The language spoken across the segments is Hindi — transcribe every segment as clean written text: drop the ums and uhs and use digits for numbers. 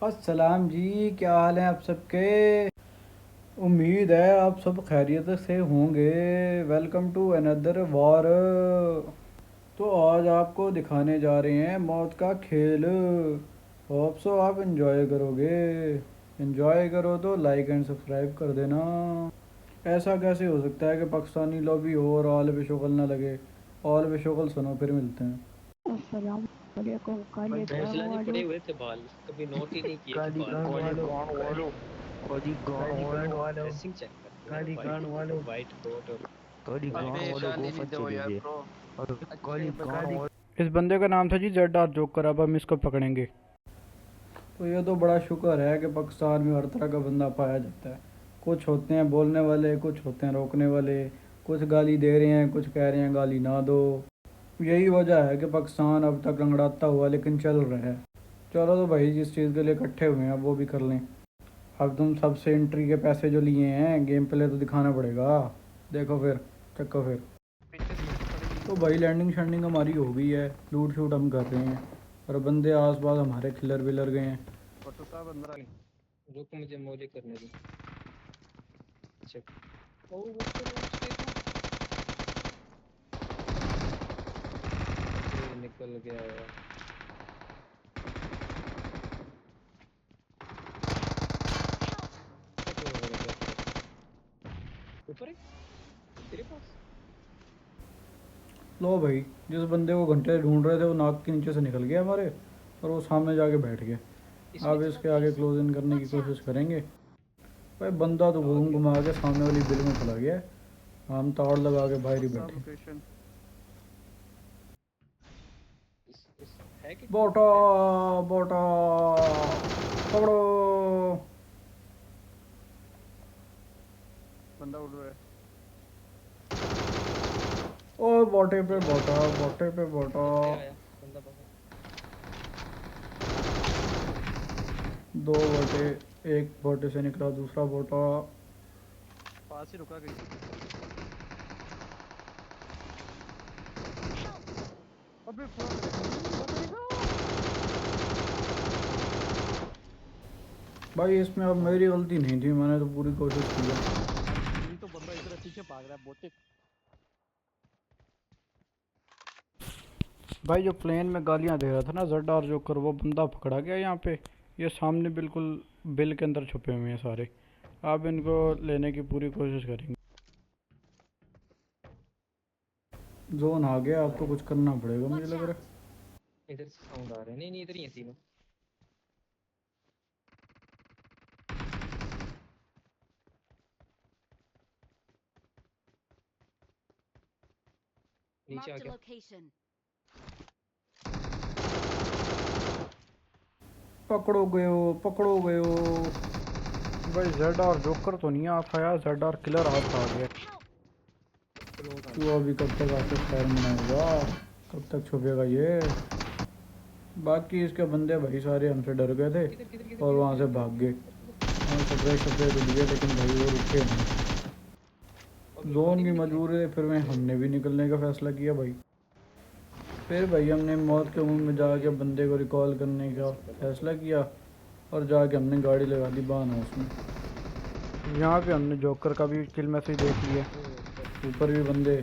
अस्सलाम जी, क्या हाल है आप सबके। उम्मीद है आप सब खैरियत से होंगे। Welcome to another war. तो आज आपको दिखाने जा रहे हैं मौत का खेल। होप सो आप एंजॉय करोगे। एंजॉय करो तो लाइक एंड सब्सक्राइब कर देना। ऐसा कैसे हो सकता है कि पाकिस्तानी लॉबी हो और ऑल पे शोकल ना लगे। ऑल पे शोकल सुनो फिर मिलते हैं। अस्सलाम वालेकुम काले भाई कान भैंसलानी वालों। पड़े हुए थे बाल, कभी नोट ही नहीं किए कि काली बाल कान पड़े वालों, हुए। काली कान वालों, ड्रेसिंग चेक करते हैं काली भाई। कान वालों, वाइट कोट और काली कान पैंट। अबे वालों गाली नहीं गोफर दो चली यार गए। ब्रो। और अच्छे काली कान काली। इस बंदे का नाम था जी जेड आर जोकर। अब हम इसको पकड़ेंगे। तो ये तो बड़ा शुक्र है कि पाकिस्तान में हर तरह का बंदा पाया जाता है। कुछ होते हैं बोलने वाले, कुछ होते हैं रोकने वाले। कुछ गाली दे रहे हैं, कुछ कह रहे हैं गाली ना दो। यही वजह है कि पाकिस्तान अब तक लंगड़ाता हुआ लेकिन चल रहा है। चलो तो भाई, जिस चीज़ के लिए इकट्ठे हुए हैं अब वो भी कर लें। अब तुम सबसे एंट्री के पैसे जो लिए हैं, गेम प्ले तो दिखाना पड़ेगा। देखो फिर, चक्को फिर। पीछे पीछे पड़ गई। तो भाई लैंडिंग शैंडिंग हमारी हो गई है, लूट शूट हम कर रहे हैं। और बंदे आस पास हमारे खिलर विलर गए हैं। फोटो साहब अंदर आ गई। रुक, मुझे मोली करने दी। चेक। ओ वो ये निकल गया यार। चेक हो गया ऊपर है तेरे पास। लो भाई, जिस बंदे को घंटे ढूंढ रहे थे वो नाक के नीचे से निकल गया हमारे। और वो सामने जाके बैठ गया। इसमें अब इसके आगे क्लोज इन करने की कोशिश करेंगे। भाई बंदा तो घूम घुमा के सामने वाली बिल में चला गया। हम ताड़ लगा के बाहर ही साहब बैठे। लोकेशन। इस है कि बोटा, बोटा, पकड़ो। बंदा उड़ रहा है। ओ बोटे पे बोटा, बोटे पे बोटा। बंदा आया, बंदा बाहर। दो बोटे, एक बोटे से निकला दूसरा बोटा। पास ही रुका गई। अबे fuck, भाई इसमें अब मेरी गलती नहीं थी, मैंने तो पूरी कोशिश की है। यही तो बंदा इधर पीछे भाग रहा है बोटे। भाई जो प्लेन में गालियां दे रहा था ना जेड आर जोकर, वो बंदा पकड़ा गया यहाँ पे। ये सामने बिल्कुल बिल के अंदर छुपे हुए हैं सारे। आप इनको लेने की पूरी कोशिश करेंगे। जोन आ गया, आपको कुछ करना पड़ेगा मुझे लग रहा है। इधर से साउंड आ रहा है। नहीं नहीं, इधर ही है तीनों। नीचे आ Marked a गया। location. पकड़ो गयो, पकड़ो गयो। भाई जेड आर जोकर तो नहीं आ पाया, जेड आर किलर हाथ आ गया। क्लोज आना। तो अभी कब तक आके फायर मनाएगा, कब तक छुपेगा ये। बाकी इसके बंदे भाई सारे हमसे डर गए थे किधर किधर किधर और किधर वहाँ से किधर भाग किधर गए। किधर किधर हम सप्रे सप्रे तो लिए लेकिन भाई वो रुके नहीं। अबे जोन गाड़ी की में निकले। मजबूरी है, फिर में हमने भी निकलने का फैसला किया भाई। फिर भाई हमने मौत के मुंह में जाके बंदे को रिकॉल करने का फैसला किया। और जाके हमने गाड़ी लगा दी बान हाउस में। यहाँ पे हमने जोकर का भी किल मैसेज देख लिया। ऊपर भी बंदे,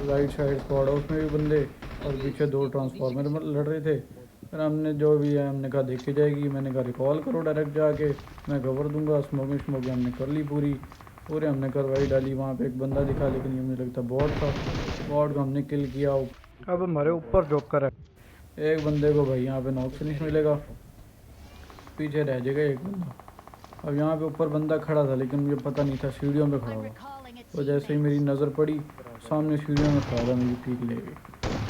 राइट साइड स्क्वाड हाउस में भी बंदे, और पीछे दो ट्रांसफार्मर में लड़ रहे थे। फिर हमने जो भी है हमने कहा देखी जाएगी। मैंने कहा रिकॉल करो डायरेक्ट जाके, मैं कवर दूंगा। स्मोकिंग स्मोकिंग हमने कर ली पूरी, पूरे हमने करवाई डाली। वहाँ पे एक बंदा दिखा लेकिन ये मुझे लगता बॉट था। बॉट को हमने किल किया। अब हमारे ऊपर जोकर है। एक बंदे को भाई यहाँ पे नॉक फिनिश मिलेगा, पीछे रह जाएगा एक बंदा। अब यहाँ पे ऊपर बंदा खड़ा था लेकिन मुझे पता नहीं था, सीढ़ियों पे खड़ा I'm हुआ। recalling a तो जैसे ही मेरी teammate. नज़र पड़ी, सामने सीढ़ियों में खड़ा था, मेरी पीक ले गई।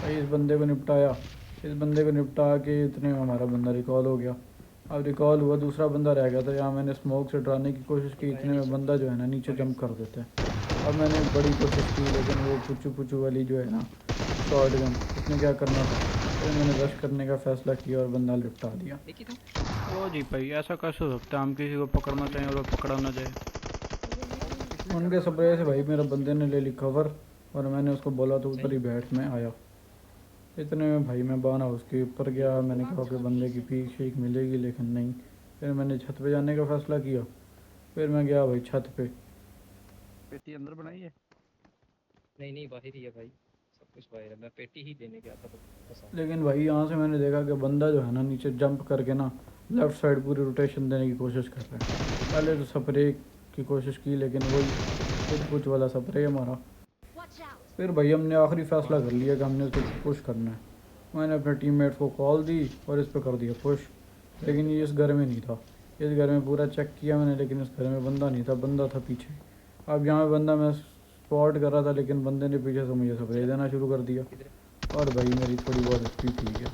भाई इस बंदे को निपटाया। इस बंदे को निपटा के इतने में हमारा बंदा रिकॉल हो गया। अब रिकॉल हुआ, दूसरा बंदा रह गया था। यहाँ मैंने स्मोक से डराने की कोशिश की, इतने में बंदा जो है ना नीचे जंप कर देता है। अब मैंने बड़ी कोशिश की लेकिन वो पुचू पुचू वाली जो है ना शॉर्ट गन, उसने क्या करना था। फिर मैंने रश करने का फ़ैसला किया और बंदा निपटा दिया। देखी था। ओ जी भाई, ऐसा कैसे हो सकता है हम किसी को पकड़ना चाहें और वो पकड़ा ना जाए। पिछले उनके कर स्प्रे से भाई मेरे बंदे ने ले ली कवर। और मैंने उसको बोला तो ऊपर सही। ही बैठ में आया। इतने में भाई मैं बाना उसके ऊपर गया। मैंने कहा कि बंदे की पीक शेक मिलेगी लेकिन नहीं, फिर मैंने छत पे जाने का फ़ैसला किया। फिर मैं गया भाई छत पे। पेटी अंदर बनाई है। नहीं नहीं बाहर ही है भाई, सब कुछ बाहर है, मैं पेटी ही देने गया था बस आ। लेकिन भाई यहाँ से मैंने देखा कि बंदा जो है ना नीचे जंप करके ना लेफ़्ट साइड पूरी रोटेशन देने की कोशिश कर रहा है। पहले तो स्प्रे की कोशिश की लेकिन वही कुछ वाला स्प्रे हमारा। फिर भाई हमने आखिरी फ़ैसला कर लिया कि हमने उसको पुश करना है। मैंने अपने टीममेट्स को कॉल दी और इस पर कर दिया पुश। लेकिन ये इस घर में नहीं था। इस घर में पूरा चेक किया मैंने लेकिन इस घर में बंदा नहीं था, बंदा था पीछे। अब यहाँ पे बंदा मैं स्पॉट कर रहा था लेकिन बंदे ने पीछे से मुझे स्प्रे देना शुरू कर दिया और भाई मेरी थोड़ी बहुत एचपी थी गया।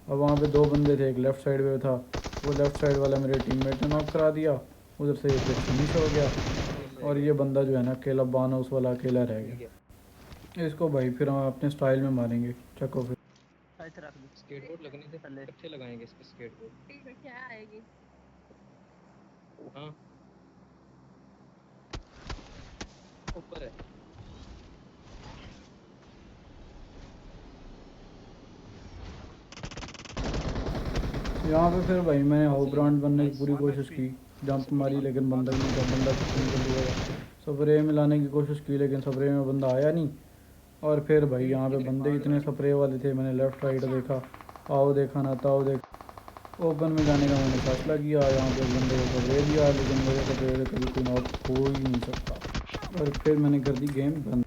अब वहाँ पे दो बंदे थे, एक लेफ़्ट साइड पे था, वो लेफ़्ट साइड वाला मेरे टीममेट ने नॉक करा दिया। उधर से ये फिनिश हो गया और ये बंदा जो है ना अकेला बान हाउस वाला अकेला रह गया। इसको भाई फिर हम अपने स्टाइल में मारेंगे। चको फिर ऐसे रख दो। स्केटबोर्ड लगने दे, चले। कच्चे लगाएंगे इस पे स्केटबोर्ड। क्या आएगी? हाँ ऊपर है। यहाँ पे फिर भाई मैंने हाउ ब्रांड बनने की पूरी कोशिश की, जंप मारी लेकिन बंदा नहीं था, बंदा स्प्रे मिलाने की कोशिश की लेकिन स्प्रे में बंदा आया नहीं। और फिर भाई यहाँ पे बंदे इतने स्प्रे वाले थे, मैंने लेफ़्ट राइट देखा, आओ देखा ना ताओ देखा। ओपन में जाने का मैंने फैसला किया। यहाँ पे बंदे को स्प्रे दिया लेकिन मेरे स्प्रे से कभी कोई नॉक हो ही नहीं सकता और फिर मैंने कर दी गेम बंद।